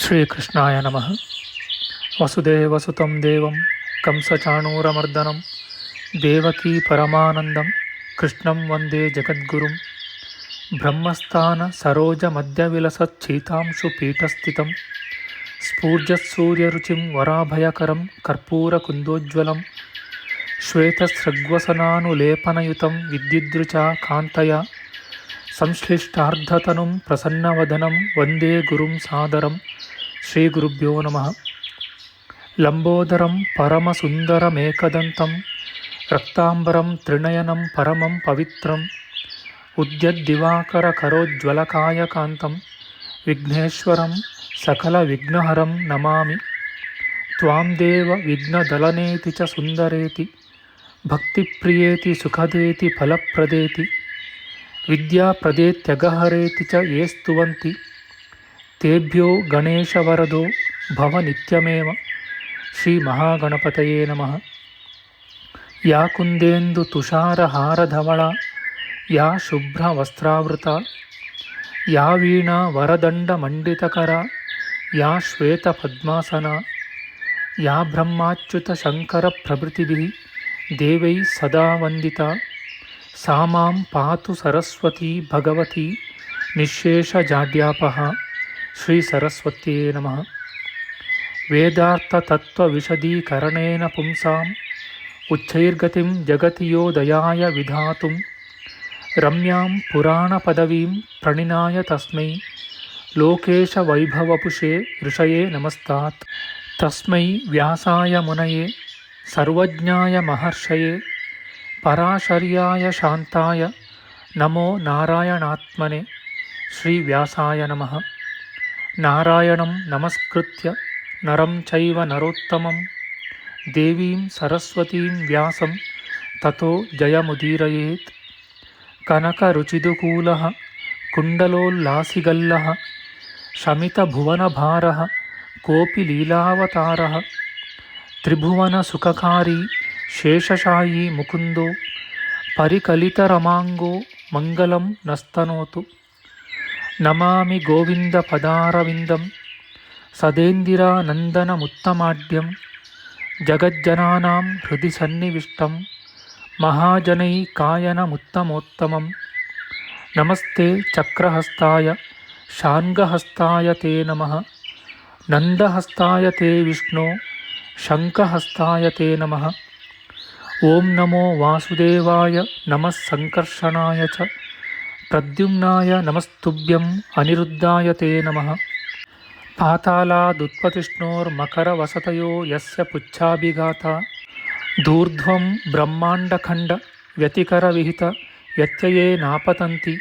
ಶ್ರೀಕೃಷ್ಣಾಯ ನಮಃ. ವಸುದೇವಸುತಂ ದೇವಂ ಕಂಸಚಾಣೂರಮರ್ದನಂ ದೇವಕೀ ಪರಮಾನಂದಂ ಕೃಷ್ಣಂ ವಂದೇ ಜಗದ್ಗುರುಂ. ಬ್ರಹ್ಮಸ್ಥಾನ ಸರೋಜ ಮಧ್ಯವಿಲಸಚ್ಛೀತಾಂಶು ಪೀಠಸ್ಥಿತಂ ಸ್ಫೂರ್ಜತ್ಸೂರ್ಯರುಚಿಂ ವರಾಭಯಕರಂ ಕರ್ಪೂರಕುಂದೋಜ್ವಲಂ ಶ್ವೇತಸೃಗ್ವಸನಾನುಲೇಪನಯುತಂ ವಿದ್ಯುದ್ರುಚಾ ಕಾಂತಯ ಸಂಶ್ಲಿಷ್ಟಾರ್ಧತನುಂ ಪ್ರಸನ್ನವದನಂ ವಂದೇ ಗುರುಂ ಸಾದರಂ. ಶ್ರೀ ಗುರುಭ್ಯೋ ನಮಃ. ಲಂಬೋದರಂ ಪರಮಸುಂದರಮೇಕದಂತಂ ರಕ್ತಾಂಬರಂ ತ್ರಿನಯನಂ ಪರಮಂ ಪವಿತ್ರಂ ಉದ್ಯದ್ದಿವಾಕರಕರೋಜ್ವಲಕಾಯಕಾಂತಂ ವಿಘ್ನೇಶ್ವರಂ ಸಕಲವಿಘ್ನಹರಂ ನಮಾಮಿ. ತ್ವಾಂ ದೇವ ವಿಘ್ನದಲನೇತಿ ಚ ಸುಂದರೇತಿ ಭಕ್ತಿಪ್ರಿಯೇತಿ ಸುಖದೇತಿ ಫಲಪ್ರದೇತಿ ವಿದ್ಯಾಪ್ರದೇತ್ಯಗಹರೇತಿ ಚ ಯೇ ಸ್ತುವಂತಿ ತೇಭ್ಯೋ ಗಣೇಶವರದೋ ಭವ ನಿತ್ಯಮೇವ. ಶ್ರೀ ಮಹಾಗಣಪತಯೇ ನಮಃ. ಯಾ ಕುಂದೇಂದು ತುಷಾರಹಾರಧವಳ ಯಾ ಶುಭ್ರವಸ್ತ್ರಾವೃತ ಯಾ ವೀಣಾ ವರದಂಡಮಂಡಿತಕರ ಯಾ ಶ್ವೇತಪದ್ಮಾಸನ ಯಾ ಬ್ರಹ್ಮಾಚ್ಯುತ ಶಂಕರ ಪ್ರಭೃತಿಭಿಃ ದೇವೈಃ ಸದಾ ವಂದಿತಾ ಸಾ ಮಾಂ ಪಾತು ಸರಸ್ವತೀ ಭಗವತಿ ನಿಶ್ಶೇಷಜಾಡ್ಯಾಪಃ. ಶ್ರೀ ಸರಸ್ವತ್ಯೇ ನಮಃ. ವೇದಾರ್ಥತತ್ವವಿಶದೀಕರಣೇನ ಪುಂಸಾಂ ಉಚ್ಚೈರ್ಗತಿಂ ಜಗತಿ ಯೋ ದಯಾಯ ವಿಧಾತುಂ ರಮ್ಯಾಂ ಪುರಾಣಪದವೀಂ ಪ್ರಣಿನಾಯ ತಸ್ಮೈ ಲೋಕೇಶವೈಭವಪುಷೇ ಋಷಯೇ ನಮಸ್ತಾತ್. ತಸ್ಮೈ ವ್ಯಾಸಾಯ ಮುನಯೇ ಸರ್ವಜ್ಞಾಯ ಮಹರ್ಷಯೇ ಪರಾಶರ್ಯಾಯ ಶಾಂತಾಯ ನಮೋ ನಾರಾಯಣಾತ್ಮನೆ. ಶ್ರೀ ವ್ಯಾಸಾಯ ನಮಃ. ನಾರಾಯಣಂ ನಮಸ್ಕೃತ್ಯ ನರಂ ಚೈವ ನರೋತ್ತಮಂ ದೇವೀಂ ಸರಸ್ವತೀಂ ವ್ಯಾಸಂ ತತೋ ಜಯಮುದೀರಯೇತ್. ಕನಕರುಚಿದುಕೂಲಃ ಕುಂಡಲೋಲ್ಲಾಸಿಗಲ್ಲಃ ಶಮಿತಭುವನಭಾರಃ ಕೋಪಿ ಲೀಲಾವತಾರಃ ತ್ರಿಭುವನಸುಖಕಾರಿ ಶೇಷಶಾಯೀ ಮುಕುಂದೋ ಪರಿಕಲಿತರಮಾಂಗೋ ಮಂಗಲಂ ನಸ್ತನೋತು. ನಮಾಮಿ ಗೋವಿಂದ ಪದಾರವಿಂದಂ ಸದೇಂದಿರಾನಂದನಮುತ್ತಮಾಡ್ಯಂ ಜಗಜ್ಜನಾನಾಂ ಹೃದಯ ಸನ್ನಿವಿಷ್ಟಂ ಮಹಾಜನೈಕಾಯನಮುತ್ತಮೋತ್ತಮಂ. ನಮಸ್ತೆ ಚಕ್ರಹಸ್ತಾಯ ಶಾರ್ङ्ಗಹಸ್ತಾಯ ತೇ ನಮಃ. ನಂದಹಸ್ತಾಯ ತೇ ವಿಷ್ಣೋ ಶಂಖಹಸ್ತಾಯ ತೇ ನಮಃ. ಓಂ ನಮೋ ವಾಸುದೇವಾಯ ನಮಃ ಸಂಕರ್ಷಣಾಯ ಚ ಪ್ರದ್ಯುಮ್ನಾಯ ನಮಸ್ತುಭ್ಯಂ ಅನಿರುದ್ಧಾಯ ತೇ ನಮಃ. ಪಾತಾಲಾದುತ್ಪತಿಷ್ಣೋರ್ಮಕರವಸತಯೋ ಯಸ್ಯ ಪುಚ್ಛಾಭಿಘಾತ ಧೂರ್ಧ್ವಂ ಬ್ರಹ್ಮಾಂಡಖಂಡ ವ್ಯತಿಕರವಿಹಿತ ವ್ಯತ್ಯಯೇ ನಾಪತಂತಿ.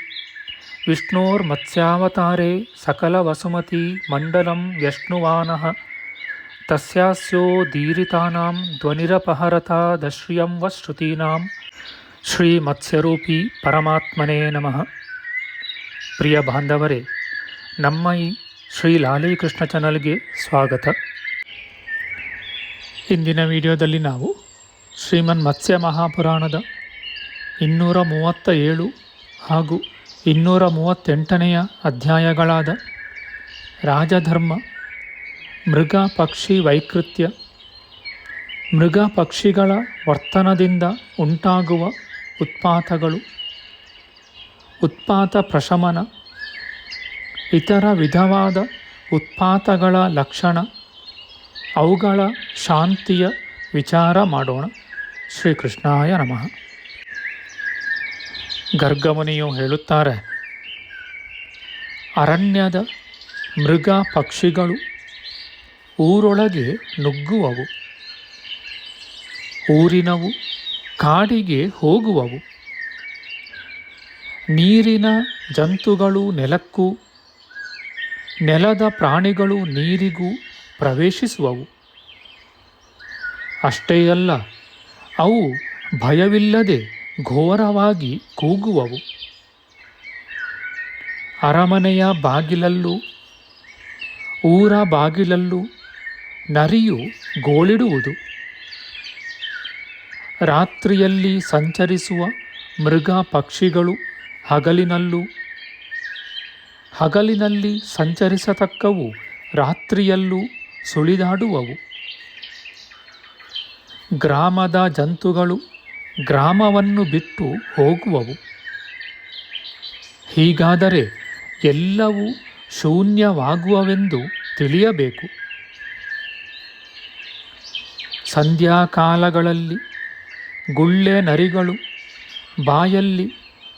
ವಿಷ್ಣೋರ್ಮತ್ಸ್ಯಾವತಾರೇ ಸಕಲವಸುಮತಿ ಮಂಡಲಂ ವ್ಯಶ್ನುವಾನಃ ತಸ್ಯಾಸ್ಯೋದೀರಿತಾನಾಂ ಧ್ವನಿರಪಹರತಾದಶ್ರಿಯಂ ವ ಶ್ರುತೀನಾಂ. ಶ್ರೀ ಮತ್ಸ್ಯರೂಪಿ ಪರಮಾತ್ಮನೇ ನಮಃ. ಪ್ರಿಯ ಬಾಂಧವರೇ, ನಮ್ಮ ಈ ಶ್ರೀ ಲಾಲೀಕೃಷ್ಣ ಚಾನಲ್ಗೆ ಸ್ವಾಗತ. ಇಂದಿನ ವಿಡಿಯೋದಲ್ಲಿ ನಾವು ಶ್ರೀಮನ್ ಮತ್ಸ್ಯ ಮಹಾಪುರಾಣದ 237 ಹಾಗೂ 238ನೆಯ ಅಧ್ಯಾಯಗಳಾದ ರಾಜಧರ್ಮ, ಮೃಗ ಪಕ್ಷಿ ವೈಕೃತ್ಯ, ಮೃಗ ಪಕ್ಷಿಗಳ ವರ್ತನದಿಂದ ಉಂಟಾಗುವ ಉತ್ಪಾತಗಳು, ಉತ್ಪಾತ ಪ್ರಶಮನ, ಇತರ ವಿಧವಾದ ಉತ್ಪಾತಗಳ ಲಕ್ಷಣ, ಅವುಗಳ ಶಾಂತಿಯ ವಿಚಾರ ಮಾಡೋಣ. ಶ್ರೀಕೃಷ್ಣಾಯ ನಮಃ. ಗರ್ಗಮುನಿಯು ಹೇಳುತ್ತಾರೆ, ಅರಣ್ಯದ ಮೃಗ ಪಕ್ಷಿಗಳು ಊರೊಳಗೆ ನುಗ್ಗುವವು, ಊರಿನವು ಕಾಡಿಗೆ ಹೋಗುವವು, ನೀರಿನ ಜಂತುಗಳು ನೆಲಕ್ಕೂ, ನೆಲದ ಪ್ರಾಣಿಗಳು ನೀರಿಗೂ ಪ್ರವೇಶಿಸುವವು. ಅಷ್ಟೇ ಅಲ್ಲ, ಅವು ಭಯವಿಲ್ಲದೆ ಘೋರವಾಗಿ ಕೂಗುವವು. ಅರಮನೆಯ ಬಾಗಿಲಲ್ಲೂ ಊರ ಬಾಗಿಲಲ್ಲೂ ನರಿಯು ಗೋಳಿಡುವುದು. ರಾತ್ರಿಯಲ್ಲಿ ಸಂಚರಿಸುವ ಮೃಗ ಪಕ್ಷಿಗಳು ಹಗಲಿನಲ್ಲಿ ಸಂಚರಿಸತಕ್ಕವು ರಾತ್ರಿಯಲ್ಲೂ ಸುಳಿದಾಡುವವು. ಗ್ರಾಮದ ಜಂತುಗಳು ಗ್ರಾಮವನ್ನು ಬಿಟ್ಟು ಹೋಗುವವು. ಹೀಗಾದರೆ ಎಲ್ಲವೂ ಶೂನ್ಯವಾಗುವವೆಂದು ತಿಳಿಯಬೇಕು. ಸಂಧ್ಯಾಕಾಲಗಳಲ್ಲಿ ಗುಳ್ಳೆ ನರಿಗಳು ಬಾಯಲ್ಲಿ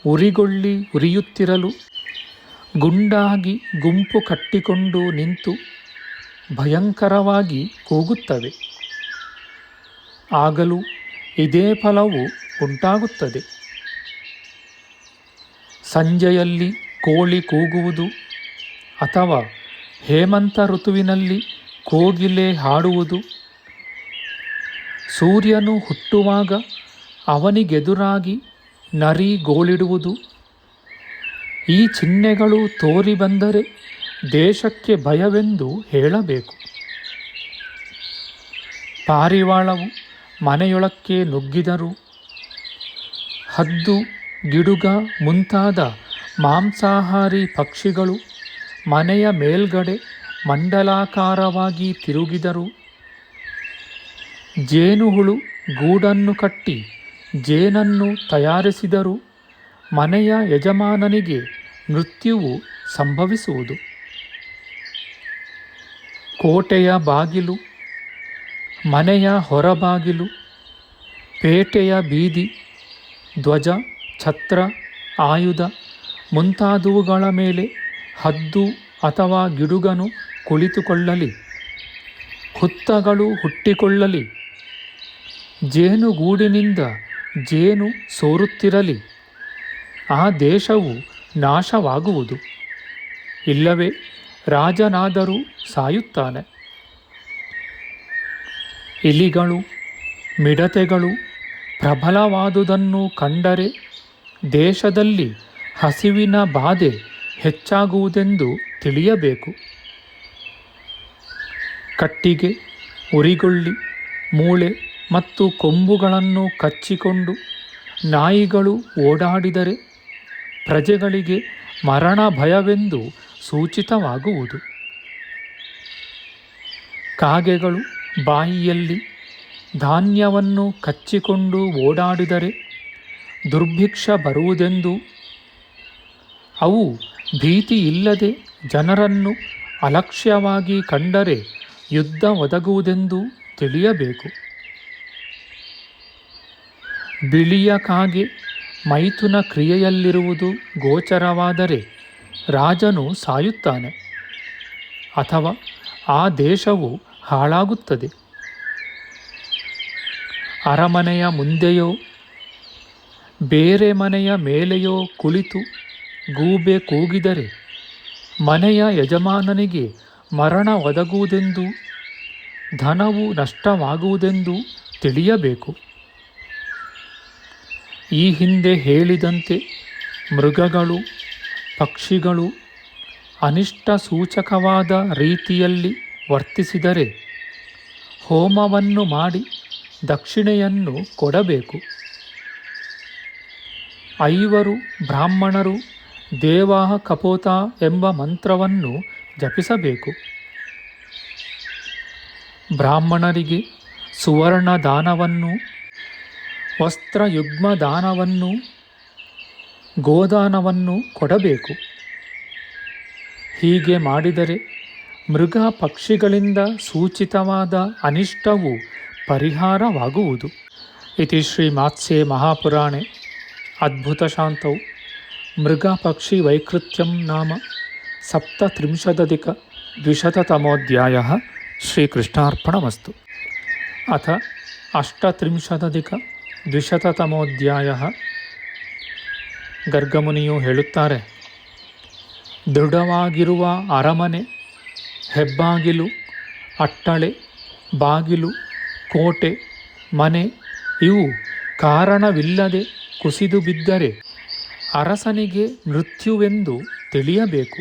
ಉರಿಗೊಳ್ಳಿ ಉರಿಯುತ್ತಿರಲು ಗುಂಡಾಗಿ ಗುಂಪು ಕಟ್ಟಿಕೊಂಡು ನಿಂತು ಭಯಂಕರವಾಗಿ ಕೂಗುತ್ತವೆ. ಆಗಲೂ ಇದೇ ಫಲವು ಉಂಟಾಗುತ್ತದೆ. ಸಂಜೆಯಲ್ಲಿ ಕೋಳಿ ಕೂಗುವುದು ಅಥವಾ ಹೇಮಂತ ಋತುವಿನಲ್ಲಿ ಕೋಗಿಲೆ ಹಾಡುವುದು, ಸೂರ್ಯನು ಹುಟ್ಟುವಾಗ ಅವನಿಗೆದುರಾಗಿ ನರಿ ಗೋಳಿಡುವುದು, ಈ ಚಿಹ್ನೆಗಳು ತೋರಿ ಬಂದರೆ ದೇಶಕ್ಕೆ ಭಯವೆಂದು ಹೇಳಬೇಕು. ಪಾರಿವಾಳವು ಮನೆಯೊಳಕ್ಕೆ ನುಗ್ಗಿದರೂ, ಹದ್ದು ಗಿಡುಗ ಮುಂತಾದ ಮಾಂಸಾಹಾರಿ ಪಕ್ಷಿಗಳು ಮನೆಯ ಮೇಲ್ಗಡೆ ಮಂಡಲಾಕಾರವಾಗಿ ತಿರುಗಿದರು, ಜೇನುಹುಳು ಗೂಡನ್ನು ಕಟ್ಟಿ ಜೇನನ್ನು ತಯಾರಿಸಿದರೂ ಮನೆಯ ಯಜಮಾನನಿಗೆ ಮೃತ್ಯುವು ಸಂಭವಿಸುವುದು. ಕೋಟೆಯ ಬಾಗಿಲು, ಮನೆಯ ಹೊರಬಾಗಿಲು, ಪೇಟೆಯ ಬೀದಿ, ಧ್ವಜ, ಛತ್ರ, ಆಯುಧ ಮುಂತಾದವುಗಳ ಮೇಲೆ ಹದ್ದು ಅಥವಾ ಗಿಡುಗನು ಕುಳಿತುಕೊಳ್ಳಲಿ, ಹುತ್ತಗಳು ಹುಟ್ಟಿಕೊಳ್ಳಲಿ, ಜೇನುಗೂಡಿನಿಂದ ಜೇನು ಸೋರುತ್ತಿರಲಿ, ಆ ದೇಶವು ನಾಶವಾಗುವುದು. ಇಲ್ಲವೇ ರಾಜನಾದರೂ ಸಾಯುತ್ತಾನೆ. ಇಲಿಗಳು ಮಿಡತೆಗಳು ಪ್ರಬಲವಾದುದನ್ನು ಕಂಡರೆ ದೇಶದಲ್ಲಿ ಹಸಿವಿನ ಬಾಧೆ ಹೆಚ್ಚಾಗುವುದೆಂದು ತಿಳಿಯಬೇಕು. ಕಟ್ಟಿಗೆ, ಉರಿಗೊಳ್ಳಿ, ಮೂಳೆ ಮತ್ತು ಕೊಂಬುಗಳನ್ನು ಕಚ್ಚಿಕೊಂಡು ನಾಯಿಗಳು ಓಡಾಡಿದರೆ ಪ್ರಜೆಗಳಿಗೆ ಮರಣ ಭಯವೆಂದು ಸೂಚಿತವಾಗುವುದು. ಕಾಗೆಗಳು ಬಾಯಿಯಲ್ಲಿ ಧಾನ್ಯವನ್ನು ಕಚ್ಚಿಕೊಂಡು ಓಡಾಡಿದರೆ ದುರ್ಭಿಕ್ಷ ಬರುವುದೆಂದು, ಅವು ಭೀತಿಯಿಲ್ಲದೆ ಜನರನ್ನು ಅಲಕ್ಷ್ಯವಾಗಿ ಕಂಡರೆ ಯುದ್ಧ ಒದಗುವುದೆಂದು ತಿಳಿಯಬೇಕು. ಬಿಳಿಯ ಕಾಗೆ ಮೈಥುನ ಕ್ರಿಯೆಯಲ್ಲಿರುವುದು ಗೋಚರವಾದರೆ ರಾಜನು ಸಾಯುತ್ತಾನೆ ಅಥವಾ ಆ ದೇಶವು ಹಾಳಾಗುತ್ತದೆ. ಅರಮನೆಯ ಮುಂದೆಯೋ ಬೇರೆ ಮನೆಯ ಮೇಲೆಯೋ ಕುಳಿತು ಗೂಬೆ ಕೂಗಿದರೆ ಮನೆಯ ಯಜಮಾನನಿಗೆ ಮರಣ ಒದಗುವುದೆಂದು, ಧನವು ನಷ್ಟವಾಗುವುದೆಂದು ತಿಳಿಯಬೇಕು. ಈ ಹಿಂದೆ ಹೇಳಿದಂತೆ ಮೃಗಗಳು, ಪಕ್ಷಿಗಳು ಅನಿಷ್ಟ ಸೂಚಕವಾದ ರೀತಿಯಲ್ಲಿ ವರ್ತಿಸಿದರೆ ಹೋಮವನ್ನು ಮಾಡಿ ದಕ್ಷಿಣೆಯನ್ನು ಕೊಡಬೇಕು. 5 ಬ್ರಾಹ್ಮಣರು ದೇವಾಹ ಕಪೋತ ಎಂಬ ಮಂತ್ರವನ್ನು ಜಪಿಸಬೇಕು. ಬ್ರಾಹ್ಮಣರಿಗೆ ಸುವರ್ಣ ದಾನವನ್ನು, ವಸ್ತ್ರಯುಗ್ಮ ದಾನವನ್ನು, ಗೋದಾನವನ್ನು ಕೊಡಬೇಕು. ಹೀಗೆ ಮಾಡಿದರೆ ಮೃಗ ಪಕ್ಷಿಗಳಿಂದ ಸೂಚಿತವಾದ ಅನಿಷ್ಟವು ಪರಿಹಾರವಾಗುವುದು. ಇತಿ ಶ್ರೀ ಮಾತ್ಸ್ಯೆ ಮಹಾಪುರಾಣೆ ಅದ್ಭುತಶಾಂತೌ ಮೃಗ ಪಕ್ಷಿ ವೈಕೃತ್ಯಂ ನಾಮ 37+200 ಶ್ರೀಕೃಷ್ಣಾರ್ಪಣಮಸ್ತು. ಅಥ 38+200 ಗರ್ಗಮುನಿಯು ಹೇಳುತ್ತಾರೆ, ದೃಢವಾಗಿರುವ ಅರಮನೆ, ಹೆಬ್ಬಾಗಿಲು, ಅಟ್ಟಳೆ, ಬಾಗಿಲು, ಕೋಟೆ, ಮನೆ ಇವು ಕಾರಣವಿಲ್ಲದೆ ಕುಸಿದು ಬಿದ್ದರೆ ಅರಸನಿಗೆ ಮೃತ್ಯುವೆಂದು ತಿಳಿಯಬೇಕು.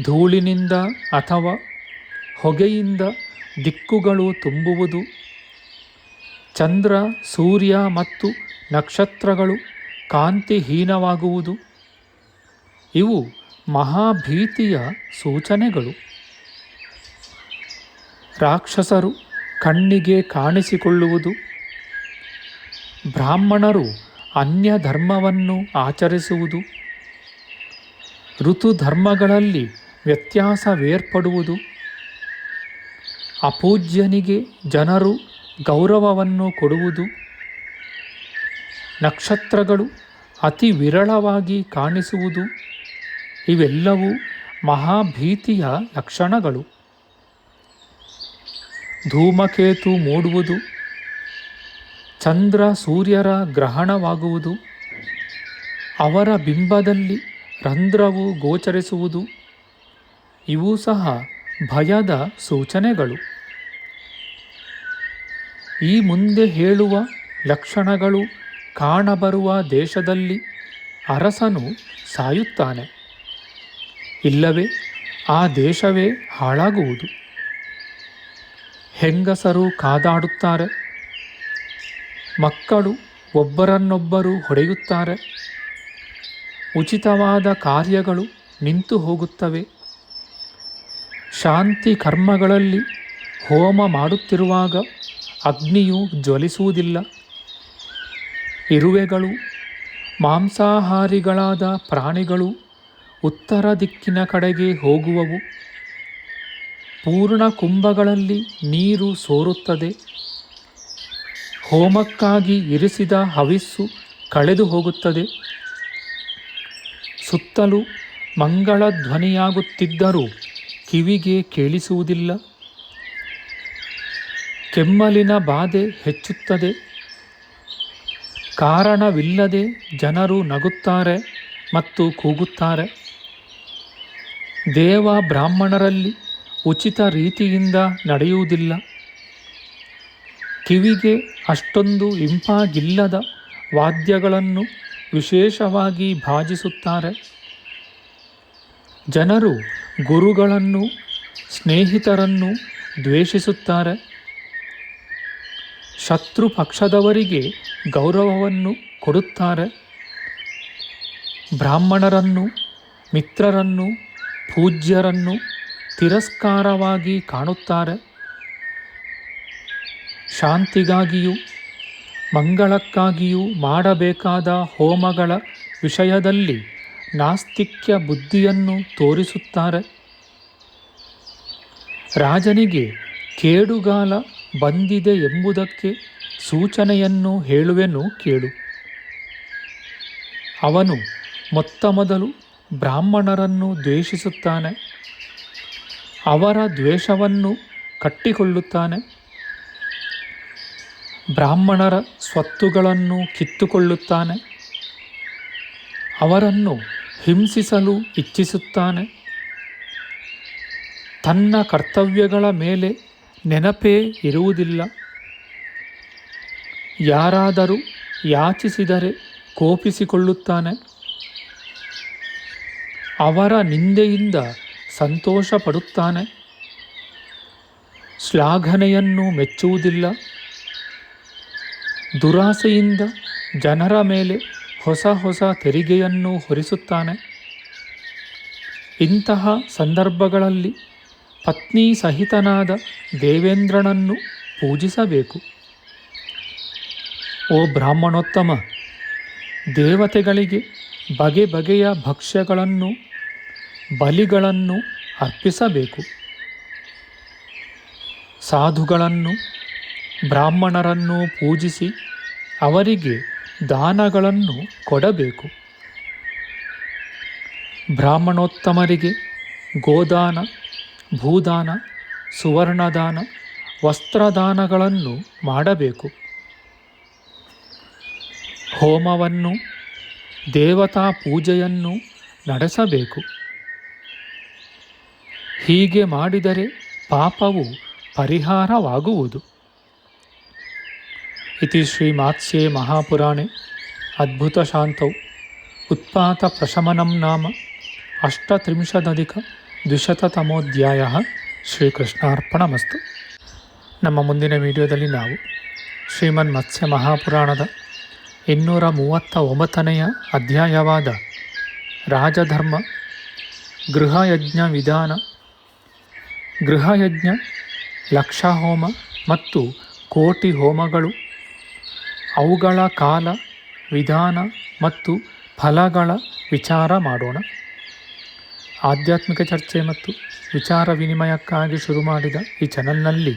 ಧೂಳಿನಿಂದ ಅಥವಾ ಹೊಗೆಯಿಂದ ದಿಕ್ಕುಗಳು ತುಂಬುವುದು, ಚಂದ್ರ, ಸೂರ್ಯ ಮತ್ತು ನಕ್ಷತ್ರಗಳು ಕಾಂತಿಹೀನವಾಗುವುದು, ಇವು ಮಹಾಭೀತಿಯ ಸೂಚನೆಗಳು. ರಾಕ್ಷಸರು ಕಣ್ಣಿಗೆ ಕಾಣಿಸಿಕೊಳ್ಳುವುದು, ಬ್ರಾಹ್ಮಣರು ಅನ್ಯ ಧರ್ಮವನ್ನು ಆಚರಿಸುವುದು, ಋತುಧರ್ಮಗಳಲ್ಲಿ ವ್ಯತ್ಯಾಸವೇರ್ಪಡುವುದು, ಅಪೂಜ್ಯನಿಗೆ ಜನರು ಗೌರವವನ್ನು ಕೊಡುವುದು, ನಕ್ಷತ್ರಗಳು ಅತಿ ವಿರಳವಾಗಿ ಕಾಣಿಸುವುದು ಇವೆಲ್ಲವೂ ಮಹಾಭೀತಿಯ ಲಕ್ಷಣಗಳು. ಧೂಮಕೇತು ಮೂಡುವುದು, ಚಂದ್ರ ಸೂರ್ಯರ ಗ್ರಹಣವಾಗುವುದು, ಅವರ ಬಿಂಬದಲ್ಲಿ ರಂಧ್ರವು ಗೋಚರಿಸುವುದು ಇವೂ ಸಹ ಭಯದ ಸೂಚನೆಗಳು. ಈ ಮುಂದೆ ಹೇಳುವ ಲಕ್ಷಣಗಳು ಕಾಣಬರುವ ದೇಶದಲ್ಲಿ ಅರಸನು ಸಾಯುತ್ತಾನೆ, ಇಲ್ಲವೇ ಆ ದೇಶವೇ ಹಾಳಾಗುವುದು. ಹೆಂಗಸರು ಕಾದಾಡುತ್ತಾರೆ, ಮಕ್ಕಳು ಒಬ್ಬರನ್ನೊಬ್ಬರು ಹೊಡೆಯುತ್ತಾರೆ, ಉಚಿತವಾದ ಕಾರ್ಯಗಳು ನಿಂತು ಹೋಗುತ್ತವೆ, ಶಾಂತಿ ಕರ್ಮಗಳಲ್ಲಿ ಹೋಮ ಮಾಡುತ್ತಿರುವಾಗ ಅಗ್ನಿಯು ಜ್ವಲಿಸುವುದಿಲ್ಲ, ಇರುವೆಗಳು, ಮಾಂಸಾಹಾರಿಗಳಾದ ಪ್ರಾಣಿಗಳು ಉತ್ತರ ದಿಕ್ಕಿನ ಕಡೆಗೆ ಹೋಗುವವು, ಪೂರ್ಣ ಕುಂಭಗಳಲ್ಲಿ ನೀರು ಸೋರುತ್ತದೆ, ಹೋಮಕ್ಕಾಗಿ ಇರಿಸಿದ ಹವಿಸ್ಸು ಕಳೆದು ಹೋಗುತ್ತದೆ, ಸುತ್ತಲೂ ಮಂಗಳ ಧ್ವನಿಯಾಗುತ್ತಿದ್ದರೂ ಕಿವಿಗೆ ಕೇಳಿಸುವುದಿಲ್ಲ, ಕೆಮ್ಮಲಿನ ಬಾಧೆ ಹೆಚ್ಚುತ್ತದೆ, ಕಾರಣವಿಲ್ಲದೆ ಜನರು ನಗುತ್ತಾರೆ ಮತ್ತು ಕೂಗುತ್ತಾರೆ, ದೇವ ಬ್ರಾಹ್ಮಣರಲ್ಲಿ ಉಚಿತ ರೀತಿಯಿಂದ ನಡೆಯುವುದಿಲ್ಲ, ಕಿವಿಗೆ ಅಷ್ಟೊಂದು ಇಂಪಾಗಿಲ್ಲದ ವಾದ್ಯಗಳನ್ನು ವಿಶೇಷವಾಗಿ ಭಾಜಿಸುತ್ತಾರೆ, ಜನರು ಗುರುಗಳನ್ನು ಸ್ನೇಹಿತರನ್ನು ದ್ವೇಷಿಸುತ್ತಾರೆ, ಶತ್ರು ಪಕ್ಷದವರಿಗೆ ಗೌರವವನ್ನು ಕೊಡುತ್ತಾರೆ, ಬ್ರಾಹ್ಮಣರನ್ನು ಮಿತ್ರರನ್ನು ಪೂಜ್ಯರನ್ನು ತಿರಸ್ಕಾರವಾಗಿ ಕಾಣುತ್ತಾರೆ, ಶಾಂತಿಗಾಗಿಯೂ ಮಂಗಳಕ್ಕಾಗಿಯೂ ಮಾಡಬೇಕಾದ ಹೋಮಗಳ ವಿಷಯದಲ್ಲಿ ನಾಸ್ತಿಕ್ಯ ಬುದ್ಧಿಯನ್ನು ತೋರಿಸುತ್ತಾರೆ, ರಾಜನಿಗೆ ಕೇಡುಗಾಲ ಬಂದಿದೆ ಎಂಬುದಕ್ಕೆ ಸೂಚನೆಯನ್ನು ಹೇಳುವೆನು ಕೇಳು. ಅವನು ಮೊತ್ತಮೊದಲು ಬ್ರಾಹ್ಮಣರನ್ನು ದ್ವೇಷಿಸುತ್ತಾನೆ, ಅವರ ದ್ವೇಷವನ್ನು ಕಟ್ಟಿಕೊಳ್ಳುತ್ತಾನೆ, ಬ್ರಾಹ್ಮಣರ ಸ್ವತ್ತುಗಳನ್ನು ಕಿತ್ತುಕೊಳ್ಳುತ್ತಾನೆ, ಅವರನ್ನು ಹಿಂಸಿಸಲು ಇಚ್ಛಿಸುತ್ತಾನೆ, ತನ್ನ ಕರ್ತವ್ಯಗಳ ಮೇಲೆ ನೆನಪೇ ಇರುವುದಿಲ್ಲ, ಯಾರಾದರೂ ಯಾಚಿಸಿದರೆ ಕೋಪಿಸಿಕೊಳ್ಳುತ್ತಾನೆ, ಅವರ ನಿಂದೆಯಿಂದ ಸಂತೋಷ ಪಡುತ್ತಾನೆ, ಶ್ಲಾಘನೆಯನ್ನು ಮೆಚ್ಚುವುದಿಲ್ಲ, ದುರಾಸೆಯಿಂದ ಜನರ ಮೇಲೆ ಹೊಸ ಹೊಸ ತೆರಿಗೆಯನ್ನು ಹೊರಿಸುತ್ತಾನೆ. ಇಂತಹ ಸಂದರ್ಭಗಳಲ್ಲಿ ಪತ್ನಿ ಸಹಿತನಾದ ದೇವೇಂದ್ರನನ್ನು ಪೂಜಿಸಬೇಕು. ಓ ಬ್ರಾಹ್ಮಣೋತ್ತಮ, ದೇವತೆಗಳಿಗೆ ಬಗೆ ಬಗೆಯ ಭಕ್ಷ್ಯಗಳನ್ನು ಬಲಿಗಳನ್ನು ಅರ್ಪಿಸಬೇಕು. ಸಾಧುಗಳನ್ನು ಬ್ರಾಹ್ಮಣರನ್ನು ಪೂಜಿಸಿ ಅವರಿಗೆ ದಾನಗಳನ್ನು ಕೊಡಬೇಕು. ಬ್ರಾಹ್ಮಣೋತ್ತಮರಿಗೆ ಗೋದಾನ, ಭೂದಾನ, ಸುವರ್ಣದಾನ, ವಸ್ತ್ರದಾನಗಳನ್ನು ಮಾಡಬೇಕು. ಹೋಮವನ್ನು, ದೇವತಾ ಪೂಜೆಯನ್ನು ನಡೆಸಬೇಕು. ಹೀಗೆ ಮಾಡಿದರೆ ಪಾಪವು ಪರಿಹಾರವಾಗುವುದು. ಇತಿ ಶ್ರೀಮಾತ್ಸ್ಯೆ ಮಹಾಪುರಾಣೆ ಅದ್ಭುತಶಾಂತೌ ಉತ್ಪಾತ ಪ್ರಶಮನಂ ನಾಮ ಅಷ್ಟತ್ರಿಂಶದಧಿಕ-200ತಮೋಧ್ಯಾಯ. ಶ್ರೀಕೃಷ್ಣಾರ್ಪಣಮಸ್ತು. ನಮ್ಮ ಮುಂದಿನ ವಿಡಿಯೋದಲ್ಲಿ ನಾವು ಶ್ರೀಮನ್ ಮತ್ಸ್ಯ ಮಹಾಪುರಾಣದ 239ನೆಯ ಅಧ್ಯಾಯವಾದ ರಾಜಧರ್ಮ ಗೃಹಯಜ್ಞ ವಿಧಾನ. ಗೃಹಯಜ್ಞ, ಲಕ್ಷ ಹೋಮ ಮತ್ತು ಕೋಟಿ ಹೋಮಗಳು, ಅವುಗಳ ಕಾಲ, ವಿಧಾನ ಮತ್ತು ಫಲಗಳ ವಿಚಾರ ಮಾಡೋಣ. ಆಧ್ಯಾತ್ಮಿಕ ಚರ್ಚೆ ಮತ್ತು ವಿಚಾರ ವಿನಿಮಯಕ್ಕಾಗಿ ಶುರು ಮಾಡಿದ ಈ ಚಾನಲ್ನಲ್ಲಿ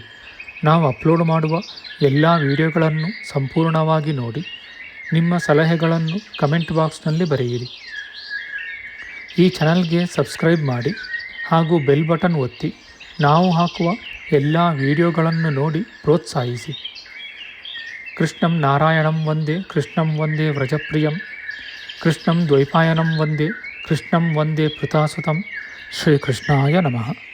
ನಾವು ಅಪ್ಲೋಡ್ ಮಾಡುವ ಎಲ್ಲ ವಿಡಿಯೋಗಳನ್ನು ಸಂಪೂರ್ಣವಾಗಿ ನೋಡಿ ನಿಮ್ಮ ಸಲಹೆಗಳನ್ನು ಕಮೆಂಟ್ ಬಾಕ್ಸ್ನಲ್ಲಿ ಬರೆಯಿರಿ. ಈ ಚಾನಲ್ಗೆ ಸಬ್ಸ್ಕ್ರೈಬ್ ಮಾಡಿ ಹಾಗೂ ಬೆಲ್ ಬಟನ್ ಒತ್ತಿ ನಾವು ಹಾಕುವ ಎಲ್ಲ ವಿಡಿಯೋಗಳನ್ನು ನೋಡಿ ಪ್ರೋತ್ಸಾಹಿಸಿ. ಕೃಷ್ಣಂ ನಾರಾಯಣಂ ವಂದೇ, ಕೃಷ್ಣಂ ವಂದೇ ವ್ರಜಪ್ರಿಯಂ, ಕೃಷ್ಣಂ ದ್ವೈಪಾಯನಂ ವಂದೇ, ಕೃಷ್ಣಂ ವಂದೇ ಪೃಥಾಸುತಂ. ಶ್ರೀಕೃಷ್ಣಾಯ ನಮಃ.